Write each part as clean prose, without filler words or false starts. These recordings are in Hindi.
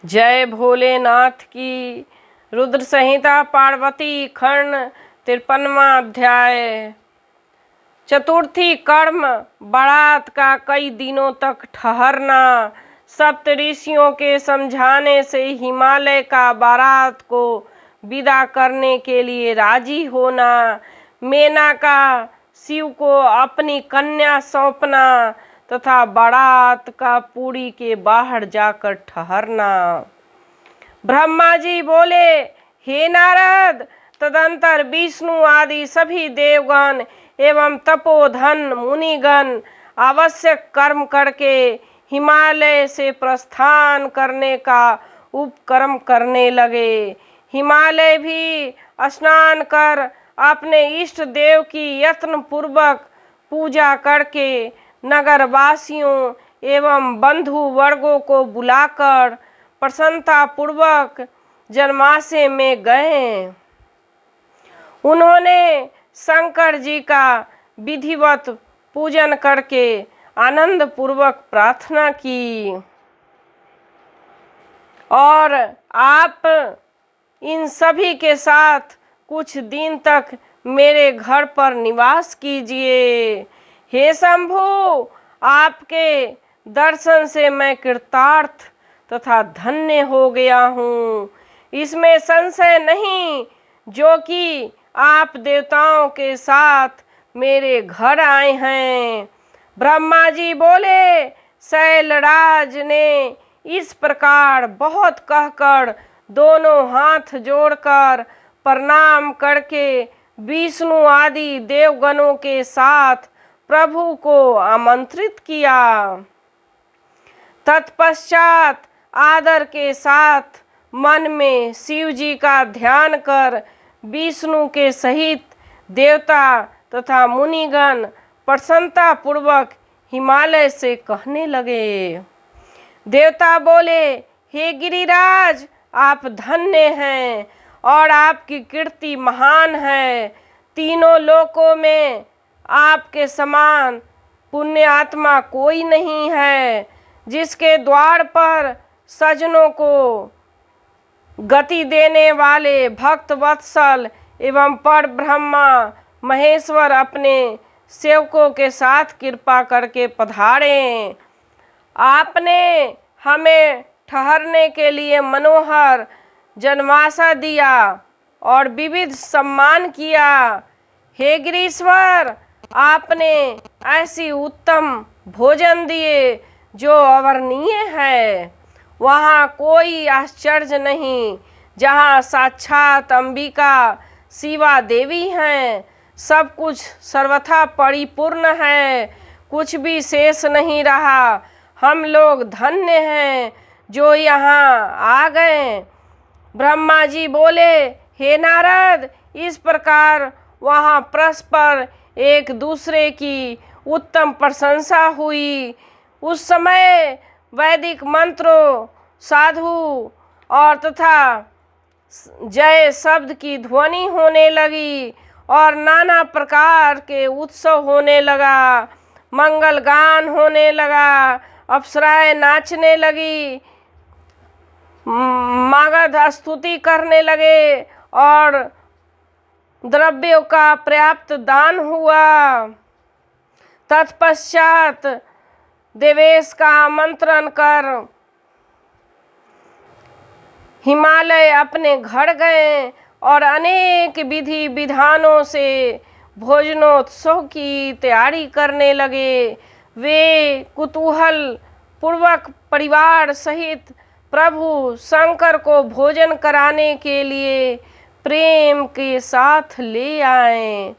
जय भोलेनाथ की। रुद्र संहिता पार्वती खंड 53वां अध्याय। चतुर्थी कर्म बारात का कई दिनों तक ठहरना। सप्तऋषियों के समझाने से हिमालय का बारात को विदा करने के लिए राजी होना। मेनका शिव को अपनी कन्या सौंपना तथा बारात का पुरी के बाहर जाकर ठहरना। ब्रह्मा जी बोले, हे नारद, तदंतर विष्णु आदि सभी देवगण एवं तपोधन मुनिगण आवश्यक कर्म करके हिमालय से प्रस्थान करने का उपक्रम करने लगे। हिमालय भी स्नान कर अपने इष्ट देव की यत्न पूर्वक पूजा करके नगरवासियों एवं बंधु वर्गों को बुलाकर प्रसन्नता पूर्वक जन्माशय में गए। उन्होंने शंकर जी का विधिवत पूजन करके आनंद पूर्वक प्रार्थना की। और आप इन सभी के साथ कुछ दिन तक मेरे घर पर निवास कीजिए। हे शंभु, आपके दर्शन से मैं कृतार्थ तथा धन्य हो गया हूँ, इसमें संशय नहीं। जो कि आप देवताओं के साथ मेरे घर आए हैं। ब्रह्मा जी बोले, शैलराज ने इस प्रकार बहुत कहकर दोनों हाथ जोड़कर प्रणाम करके विष्णु आदि देवगणों के साथ प्रभु को आमंत्रित किया। तत्पश्चात आदर के साथ मन में शिव जी का ध्यान कर विष्णु के सहित देवता तथा मुनिगण प्रसन्नता पूर्वक हिमालय से कहने लगे। देवता बोले, हे गिरिराज, आप धन्य हैं और आपकी कीर्ति महान है। तीनों लोकों में आपके समान पुण्य आत्मा कोई नहीं है, जिसके द्वार पर सज्जनों को गति देने वाले भक्त वत्सल एवं पर ब्रह्मा महेश्वर अपने सेवकों के साथ कृपा करके पधारे। आपने हमें ठहरने के लिए मनोहर जन्माशय दिया और विविध सम्मान किया। हे गिरीश्वर, आपने ऐसी उत्तम भोजन दिए जो अवर्णनीय है। वहाँ कोई आश्चर्य नहीं, जहाँ साक्षात अंबिका शिवा देवी हैं। सब कुछ सर्वथा परिपूर्ण है, कुछ भी शेष नहीं रहा। हम लोग धन्य हैं जो यहाँ आ गए। ब्रह्मा जी बोले, हे नारद, इस प्रकार वहाँ परस्पर एक दूसरे की उत्तम प्रशंसा हुई। उस समय वैदिक मंत्रों, साधु और तथा जय शब्द की ध्वनि होने लगी और नाना प्रकार के उत्सव होने लगा। मंगल गान होने लगा, अप्सराएं नाचने लगी, मागध स्तुति करने लगे और द्रव्यों का पर्याप्त दान हुआ। तत्पश्चात देवेश का आमंत्रण कर हिमालय अपने घर गए और अनेक विधि विधानों से भोजनोत्सव की तैयारी करने लगे। वे कुतूहल पूर्वक परिवार सहित प्रभु शंकर को भोजन कराने के लिए प्रेम के साथ ले आए।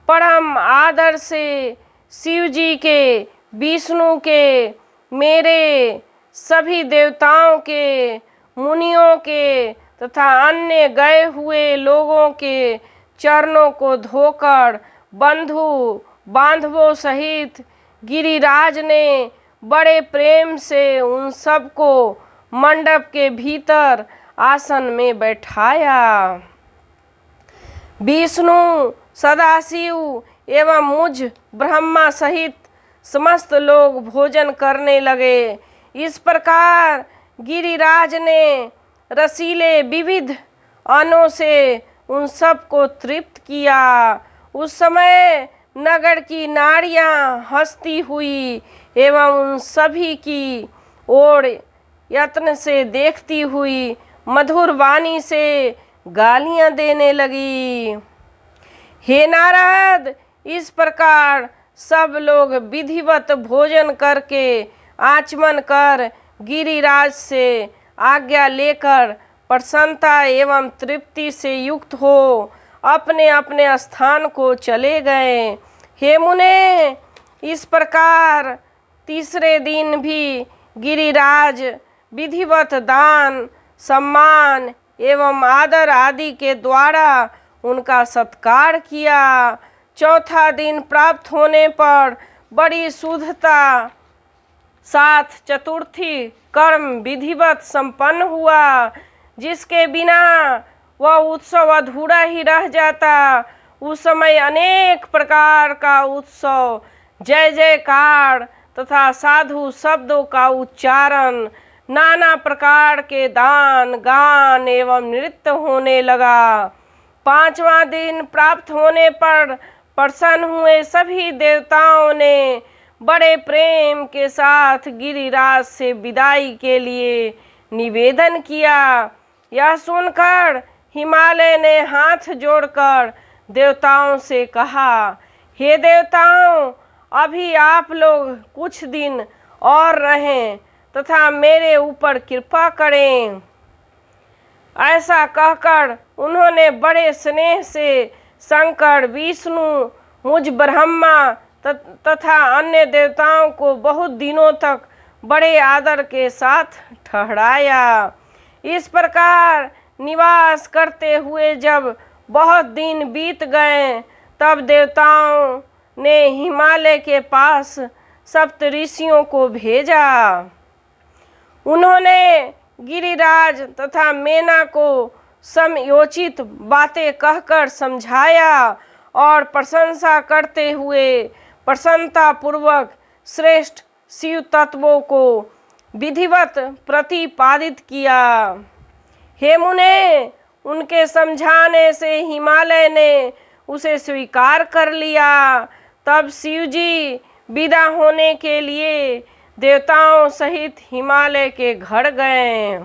परम आदर से शिव जी के, विष्णु के, मेरे सभी देवताओं के, मुनियों के तथा अन्य गए हुए लोगों के चरणों को धोकर बंधु बांधवों सहित गिरिराज ने बड़े प्रेम से उन सबको मंडप के भीतर आसन में बैठाया। विष्णु, सदाशिव एवं मुझ ब्रह्मा सहित समस्त लोग भोजन करने लगे। इस प्रकार गिरिराज ने रसीले विविध अन्नों से उन सबको तृप्त किया। उस समय नगर की नारियां हंसती हुई एवं उन सभी की ओर यत्न से देखती हुई मधुर वाणी से गालियां देने लगी। हे नारद, इस प्रकार सब लोग विधिवत भोजन करके आचमन कर गिरिराज से आज्ञा लेकर प्रसन्नता एवं तृप्ति से युक्त हो अपने अपने स्थान को चले गए। हे मुने, इस प्रकार तीसरे दिन भी गिरिराज विधिवत दान, सम्मान एवं आदर आदि के द्वारा उनका सत्कार किया। चौथा दिन प्राप्त होने पर बड़ी शुद्धता साथ चतुर्थी कर्म विधिवत संपन्न हुआ, जिसके बिना वह उत्सव अधूरा ही रह जाता। उस समय अनेक प्रकार का उत्सव, जय जयकार तथा साधु शब्दों का उच्चारण, नाना प्रकार के दान गान एवं नृत्य होने लगा। पांचवा दिन प्राप्त होने पर प्रसन्न हुए सभी देवताओं ने बड़े प्रेम के साथ गिरिराज से विदाई के लिए निवेदन किया। यह सुनकर हिमालय ने हाथ जोड़कर देवताओं से कहा, हे देवताओं, अभी आप लोग कुछ दिन और रहें तथा मेरे ऊपर कृपा करें। ऐसा कहकर उन्होंने बड़े स्नेह से शंकर, विष्णु, मुझ ब्रह्मा तथा अन्य देवताओं को बहुत दिनों तक बड़े आदर के साथ ठहराया। इस प्रकार निवास करते हुए जब बहुत दिन बीत गए, तब देवताओं ने हिमालय के पास सप्त ऋषियों को भेजा। उन्होंने गिरिराज तथा मेना को समयोचित बातें कहकर समझाया और प्रशंसा करते हुए प्रसन्नता पूर्वक श्रेष्ठ शिव तत्वों को विधिवत प्रतिपादित किया। हे मुने, उनके समझाने से हिमालय ने उसे स्वीकार कर लिया। तब शिवजी विदा होने के लिए देवताओं सहित हिमालय के घर गए।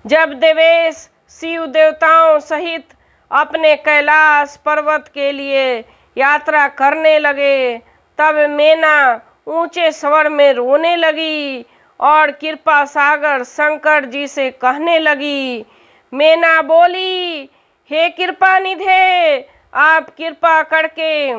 जब देवेश शिव देवताओं सहित अपने कैलाश पर्वत के लिए यात्रा करने लगे, तब मेना ऊंचे स्वर में रोने लगी और कृपा सागर शंकर जी से कहने लगी। मेना बोली, हे कृपा निधे, आप कृपा करके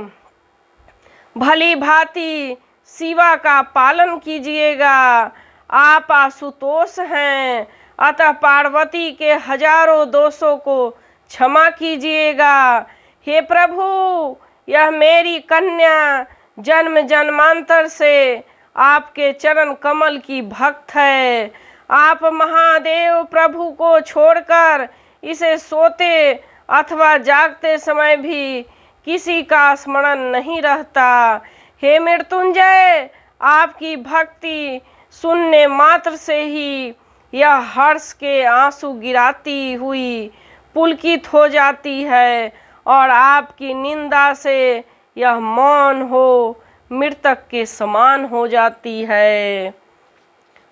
भली भांति शिवा का पालन कीजिएगा। आप आशुतोष हैं, अतः पार्वती के हजारों दोषों को क्षमा कीजिएगा। हे प्रभु, यह मेरी कन्या जन्म जन्मांतर से आपके चरण कमल की भक्त है। आप महादेव प्रभु को छोड़कर इसे सोते अथवा जागते समय भी किसी का स्मरण नहीं रहता। हे मृत्युंजय, आपकी भक्ति सुनने मात्र से ही यह हर्ष के आंसू गिराती हुई पुलकित हो जाती है और आपकी निंदा से यह मौन हो मृतक के समान हो जाती है।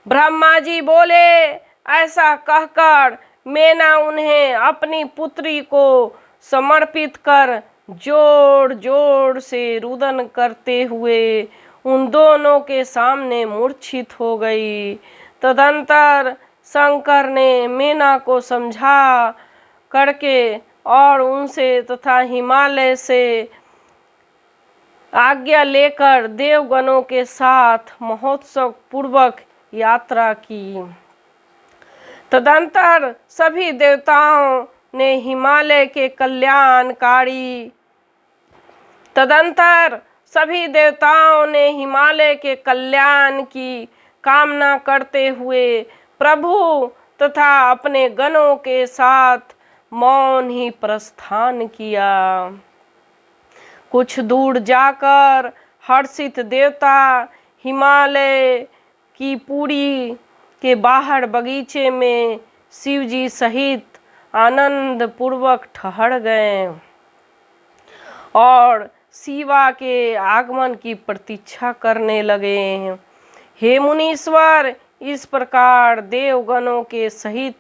ब्रह्मा जी बोले, ऐसा कहकर मेना उन्हें अपनी पुत्री को समर्पित कर जोर जोर से रुदन करते हुए उन दोनों के सामने मूर्छित हो गई। तदंतर शंकर ने मेना को समझा करके और उनसे तथा हिमालय से आज्ञा लेकर देवगणों के साथ महोत्सव पूर्वक यात्रा की। तदंतर सभी देवताओं ने हिमालय के कल्याण की कामना करते हुए प्रभु तथा अपने गणों के साथ मौन ही प्रस्थान किया। कुछ दूर जाकर हर्षित देवता हिमालय की पूरी के बाहर बगीचे में शिव जी सहित आनंद पूर्वक ठहर गए और शिवा के आगमन की प्रतीक्षा करने लगे। हे मुनीश्वर, इस प्रकार देवगणों के सहित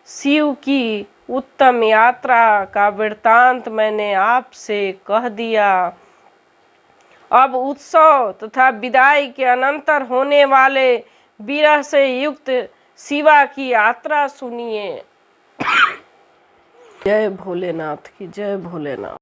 शिव की उत्तम यात्रा का वृत्तांत मैंने आपसे कह दिया। अब उत्सव तथा विदाई के अनंतर होने वाले विरह से युक्त शिवा की यात्रा सुनिए। जय भोलेनाथ की जय भोलेनाथ।